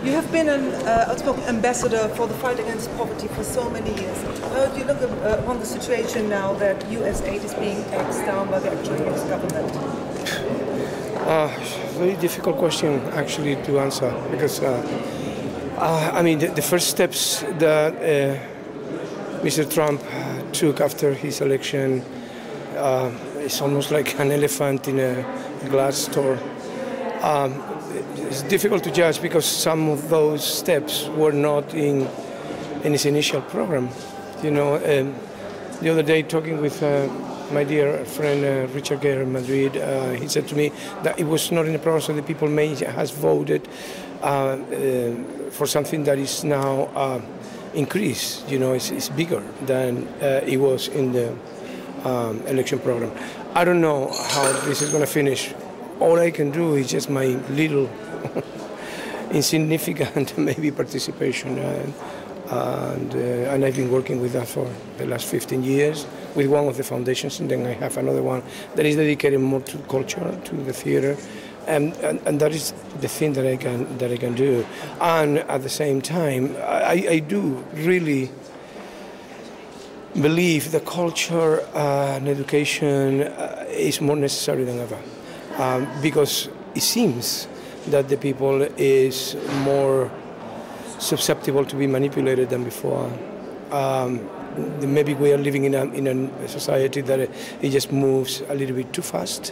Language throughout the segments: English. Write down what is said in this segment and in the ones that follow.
You have been an outspoken ambassador for the fight against poverty for so many years. How do you look upon the situation now that US aid is being taxed down by the actual US government? Very difficult question actually to answer because I mean the first steps that Mr. Trump took after his election is almost like an elephant in a glass store. It's difficult to judge because some of those steps were not in his initial program. You know, the other day talking with my dear friend Richard Gere in Madrid, he said to me that it was not in the program, so the people may has voted for something that is now increased. You know, it's bigger than it was in the election program. I don't know how this is going to finish. All I can do is just my little insignificant maybe participation, and I've been working with that for the last 15 years with one of the foundations, and then I have another one that is dedicated more to culture, to the theater, and that is the thing that I can do. And at the same time, I do really believe that culture and education is more necessary than ever. Because it seems that the people is more susceptible to be manipulated than before. Maybe we are living in a society that it just moves a little bit too fast,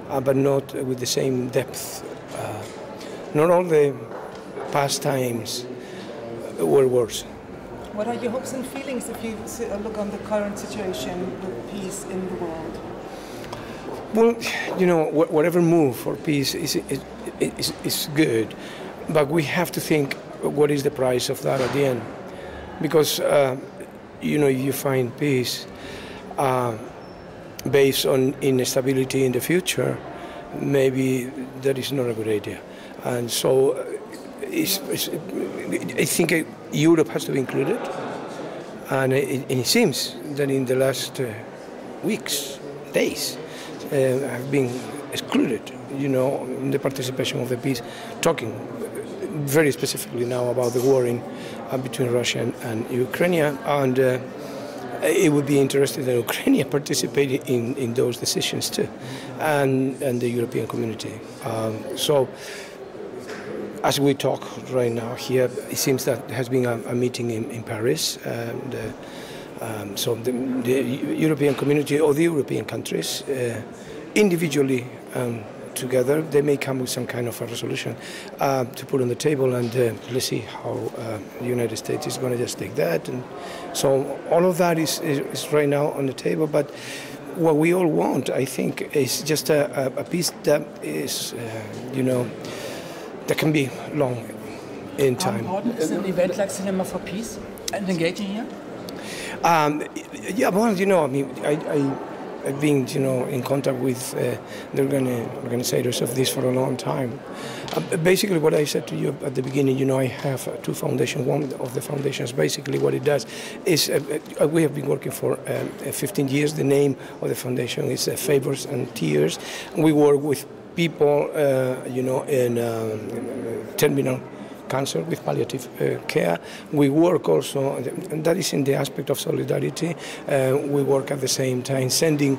but not with the same depth. Not all the past times were worse. What are your hopes and feelings if you look on the current situation with peace in the world? Well, you know, whatever move for peace is good, but we have to think what is the price of that at the end. Because, you know, if you find peace based on instability in the future, maybe that is not a good idea. And so I think Europe has to be included. And it seems that in the last weeks, days, have been excluded, you know, in the participation of the peace, talking very specifically now about the war between Russia and Ukraine, and it would be interesting that Ukraine participated in those decisions too, and the European community. So, as we talk right now here, it seems that there has been a meeting in Paris. So the European community or the European countries individually together, they may come with some kind of a resolution to put on the table, and let's see how the United States is going to just take that. And so all of that is right now on the table, but what we all want, I think, is just a peace that is, you know, that can be long in time. How important is an event like Cinema for Peace and engaging here? Yeah, well, you know, I mean, I've been, you know, in contact with the organizers of this for a long time. Basically, what I said to you at the beginning, you know, I have two foundations. One of the foundations, basically, what it does is we have been working for 15 years. The name of the foundation is Favors and Tears. We work with people, you know, in terminal cancer with palliative care. We work also, and that is in the aspect of solidarity. We work at the same time sending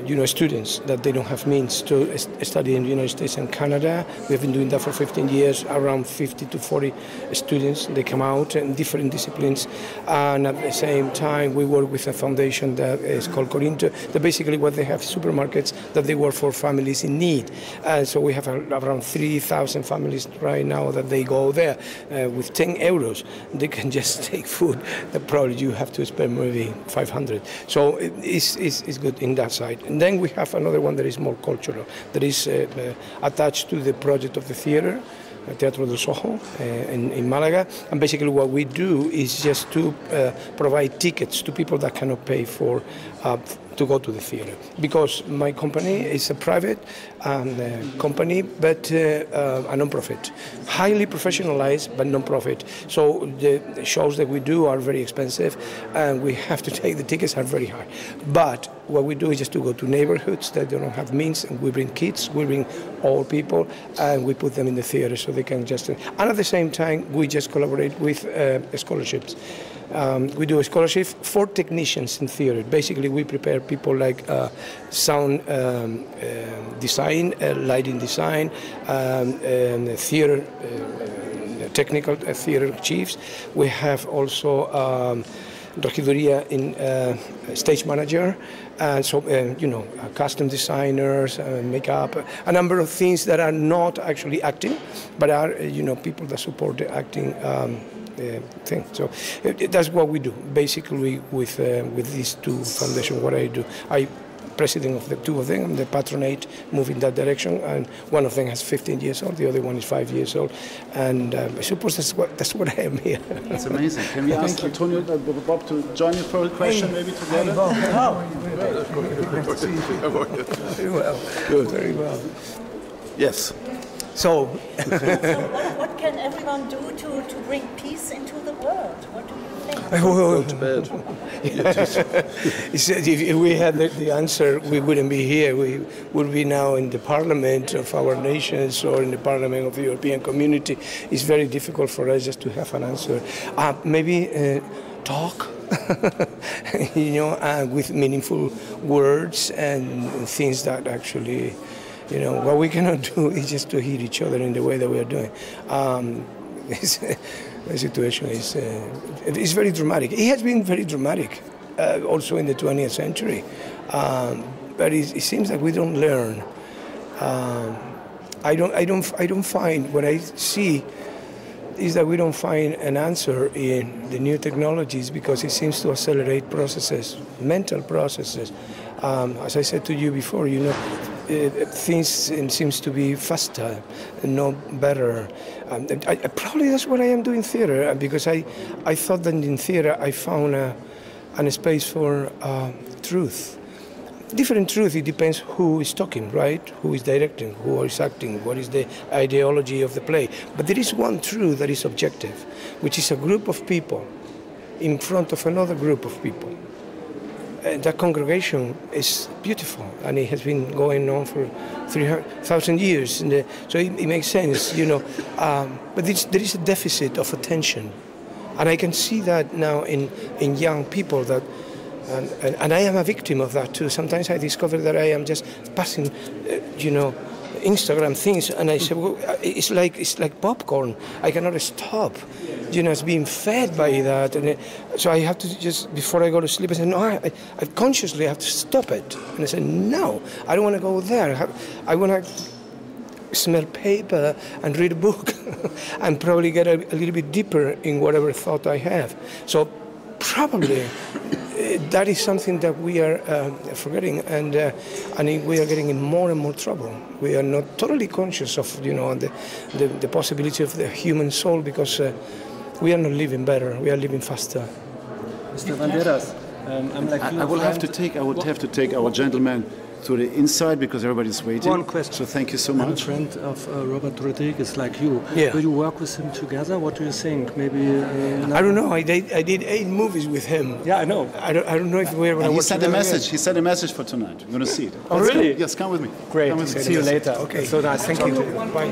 you know, students that they don't have means to study in the United States and Canada. We have been doing that for 15 years, around 50 to 40 students. They come out in different disciplines. And at the same time, we work with a foundation that is called Corinto, that basically what they have supermarkets that they work for families in need. And so we have around 3,000 families right now that they go there with 10 euros. They can just take food that probably you have to spend maybe 500. So it's good in that side. And then we have another one that is more cultural, that is attached to the project of the theater, Teatro del Soho in Malaga. And basically what we do is just to provide tickets to people that cannot pay for to go to the theater, because my company is a private company, but a non-profit, highly professionalized but non-profit. So the shows that we do are very expensive, and we have to take the tickets are very high. But what we do is just to go to neighborhoods that don't have means, and we bring kids, we bring old people, and we put them in the theater so they can just. And at the same time, we just collaborate with scholarships. We do a scholarship for technicians in theater. Basically, we prepare people like sound design, lighting design, theater technical theater chiefs. We have also regiduría in stage manager, and so custom designers, makeup, a number of things that are not actually acting, but are people that support the acting thing. So that's what we do basically with these two foundations. What I do, I president of the two of them, the patronate move in that direction, and one of them has 15 years old, the other one is 5 years old, and I suppose that's what I am here. That's amazing. Can we ask Antonio, Bob, to join you for a question, maybe together? Very well. Good. Very well. Yes. So what can everyone do to bring peace into the world? What do you think? Go to bed. He said if we had the answer, we wouldn't be here. We would be now in the parliament of our nations or in the parliament of the European community. It's very difficult for us just to have an answer. Maybe talk. With meaningful words and things that actually. What we cannot do is just to hit each other in the way that we are doing. The situation is very dramatic. It has been very dramatic, also in the 20th century. But it seems that we don't learn. I don't find what I see is that we don't find an answer in the new technologies because it seems to accelerate processes, mental processes. As I said to you before, things seems to be faster, no better. Probably that's what I am doing theater, because I thought that in theater I found a space for truth. Different truth, it depends who is talking, right? Who is directing, who is acting, what is the ideology of the play. But there is one truth that is objective, which is a group of people in front of another group of people. That congregation is beautiful, and it has been going on for 3,000 years. So it makes sense, But there is a deficit of attention, and I can see that now in young people that. And I am a victim of that too. Sometimes I discover that I am just passing, Instagram things, and I say, well, it's like popcorn. I cannot stop, it's being fed by that. And so I have to just, before I go to sleep, I say, no, I consciously have to stop it. And I say, no, I don't want to go there. I want to smell paper and read a book and probably get a little bit deeper in whatever thought I have. So probably that is something that we are forgetting, and we are getting in more and more trouble. We are not totally conscious of the possibility of the human soul, because we are not living better. We are living faster. Mr. Banderas, I would have to take our gentleman to the inside because everybody's waiting. One question. So thank you so much. I'm a friend of Robert Rodriguez, like you. Yeah. Will you work with him together? What do you think? Maybe. I don't know. I did 8 movies with him. Yeah, I know. I don't know if we're going to. He sent a message. He sent a message for tonight. You're going to see it. Oh, really? Yes, come with me. Great. Come with me. See you later. Okay. So nice. Thank you. Bye.